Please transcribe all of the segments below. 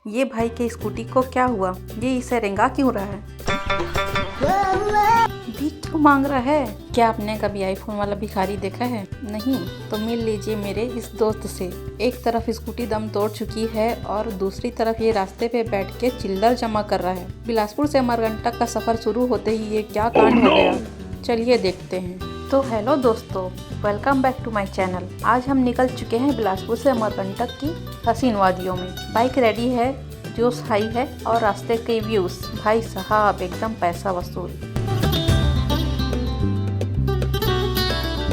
ये भाई के स्कूटी को क्या हुआ? ये इसे रेंगा क्यों रहा है? भीख क्यों मांग रहा है? क्या आपने कभी आईफोन वाला भिखारी देखा है? नहीं तो मिल लीजिए मेरे इस दोस्त से। एक तरफ स्कूटी दम तोड़ चुकी है और दूसरी तरफ ये रास्ते पे बैठ के चिल्लर जमा कर रहा है। बिलासपुर से अमरकंटक का सफर शुरू होते ही ये क्या कांड हो गया, चलिए देखते हैं। तो हेलो दोस्तों, welcome back to my channel. आज हम निकल चुके हैं बिलासपुर से अमरकंटक की हसीन वादियों में। बाइक रेडी है, जोश हाई है और रास्ते के व्यूज भाई साहब एकदम पैसा वसूल।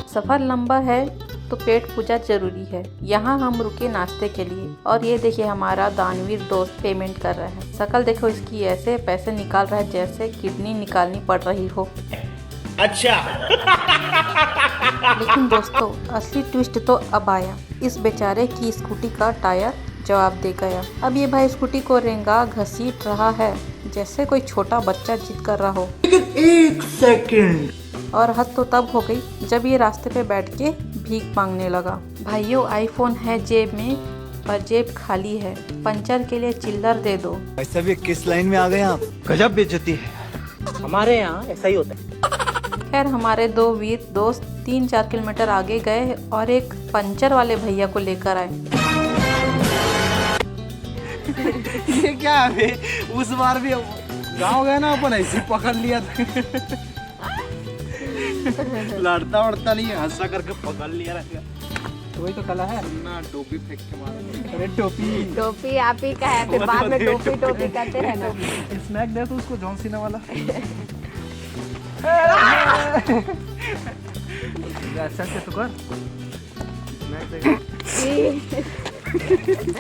सफ़र लंबा है तो पेट पूजा जरूरी है। यहाँ हम रुके नाश्ते के लिए और ये देखिए हमारा दानवीर दोस्त पेमेंट कर रहा है। शक्ल देखो इसकी, ऐसे पैसे निकाल रहा है जैसे किडनी निकालनी पड़ रही हो। अच्छा। लेकिन दोस्तों असली ट्विस्ट तो अब आया। इस बेचारे की स्कूटी का टायर जवाब दे गया। अब ये भाई स्कूटी को रेंगा घसीट रहा है जैसे कोई छोटा बच्चा जिद कर रहा हो। एक सेकंड। और हद तो तब हो गई जब ये रास्ते पे बैठ के भीख मांगने लगा। भाइयों आईफोन है जेब में पर जेब खाली है, पंचर के लिए चिल्लर दे दो। ऐसा भी किस लाइन में आ गए आप? गजब बेइज्जती है। हमारे यहाँ ऐसा ही होता है। खैर हमारे दो वीर दोस्त 3-4 किलोमीटर आगे गए और एक पंचर वाले भैया को लेकर आए। ये क्या है? उस बार भी गाँव गए ना अपन, ऐसे पकड़ लिया था। लड़ता वड़ता नहीं, हंसा करके पकड़ लिया रहेगा। तो वही तो कला है ना, टोपी फेंक के मारा। अरे टोपी टोपी आप ही का है, फिर बाद में टोपी टोपी कहते हैं ना। स्नैक दे तो उसको, जॉन सीना वाला। ऐसा से तो कर।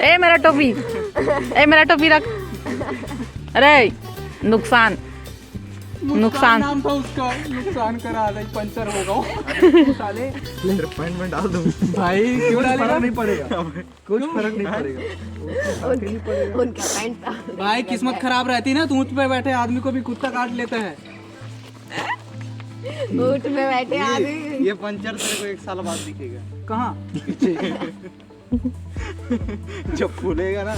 ए मेरा टोपी, ए मेरा टोपी रख। अरे नुकसान नाम था उसका, नुकसान करा दे, पंचर होगा। साले पैंट में डाल दूं भाई, क्यों फर्क नहीं पड़ेगा, कुछ फर्क नहीं पड़ेगा। उनका पैंट था। भाई किस्मत खराब रहती ना, तो ऊँट पे बैठे आदमी को भी कुत्ता काट लेता है। ऊँट में बैठे आदमी। ये पंचर तेरे को 1 साल बाद दिखेगा। कहाँ? जब फूलेगा ना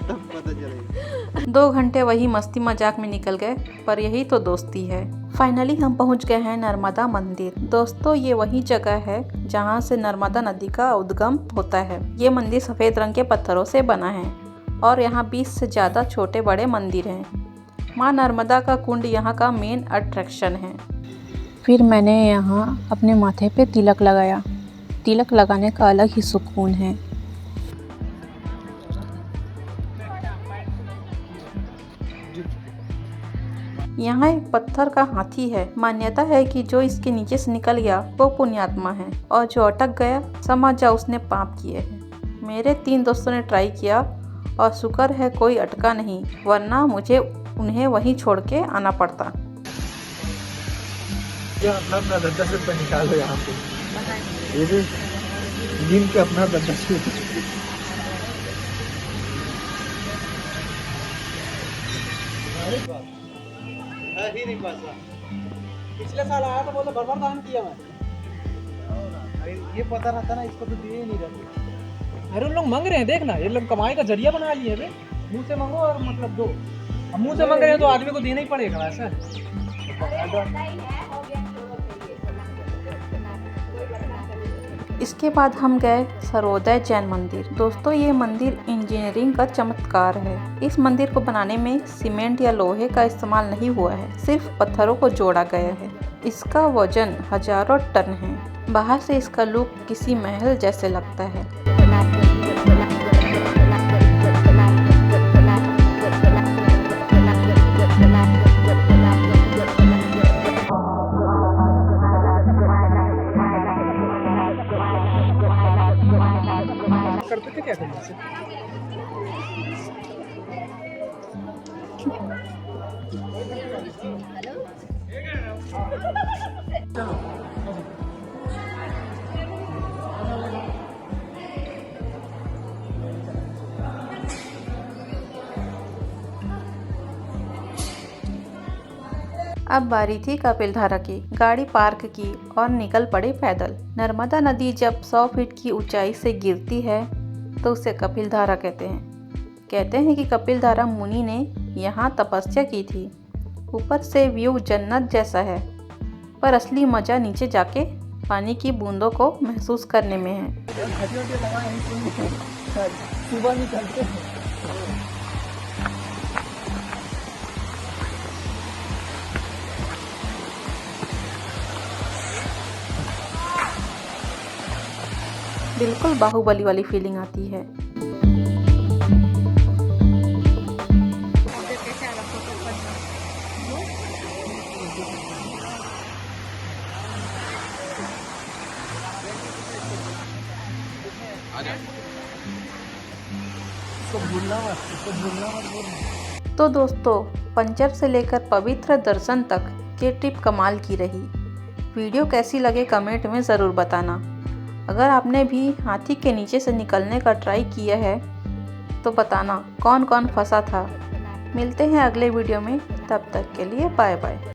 तब पता चलेगा। 2 घंटे वही मस्ती मजाक में निकल गए, पर यही तो दोस्ती है। फाइनली हम पहुंच गए हैं नर्मदा मंदिर। दोस्तों ये वही जगह है जहां से नर्मदा नदी का उद्गम होता है। ये मंदिर सफ़ेद रंग के पत्थरों से बना है और यहाँ 20 से ज़्यादा छोटे बड़े मंदिर हैं। माँ नर्मदा का कुंड यहाँ का मेन अट्रैक्शन है। फिर मैंने यहाँ अपने माथे पे तिलक लगाया। तिलक लगाने का अलग ही सुकून है। यहाँ एक पत्थर का हाथी है। मान्यता है कि जो इसके नीचे से निकल गया वो पुण्यात्मा है और जो अटक गया समझ जा उसने पाप किए हैं। मेरे 3 दोस्तों ने ट्राई किया और शुक्र है कोई अटका नहीं, वरना मुझे उन्हें वहीं छोड़ के आना पड़ता। अपना 10 रुपये निकालो यहाँ पे, ये भी गिन के अपना 10 रुपये। ही नहीं पासा। पिछले साल आया तो बोले भर दान किया मैं। अरे ये पता रहता ना, इसको तो दिए ही नहीं रहते। अरे उन लोग मांग रहे हैं, देखना ये लोग कमाई का जरिया बना लिए हैं। मुंह से मांगो और मतलब दो। अब मुंह से मांग रहे हैं तो आदमी को देना ही पड़ेगा ऐसा। इसके बाद हम गए सर्वोदय जैन मंदिर। दोस्तों ये मंदिर इंजीनियरिंग का चमत्कार है। इस मंदिर को बनाने में सीमेंट या लोहे का इस्तेमाल नहीं हुआ है, सिर्फ पत्थरों को जोड़ा गया है। इसका वजन हजारों टन है। बाहर से इसका लुक किसी महल जैसे लगता है। करते थे क्या करने से? अब बारी थी कपिलधारा की। गाड़ी पार्क की और निकल पड़े पैदल। नर्मदा नदी जब 100 फीट की ऊंचाई से गिरती है तो उसे कपिलधारा कहते हैं। कहते हैं कि कपिलधारा मुनि ने यहाँ तपस्या की थी। ऊपर से व्यू जन्नत जैसा है, पर असली मज़ा नीचे जाके पानी की बूंदों को महसूस करने में है। सुबह निकलते हैं। बिल्कुल बाहुबली वाली फीलिंग आती है। तो दोस्तों, पंचर से लेकर पवित्र दर्शन तक ये ट्रिप कमाल की रही। वीडियो कैसी लगे कमेंट में ज़रूर बताना। अगर आपने भी हाथी के नीचे से निकलने का ट्राई किया है तो बताना कौन कौन फंसा था। मिलते हैं अगले वीडियो में, तब तक के लिए बाय बाय।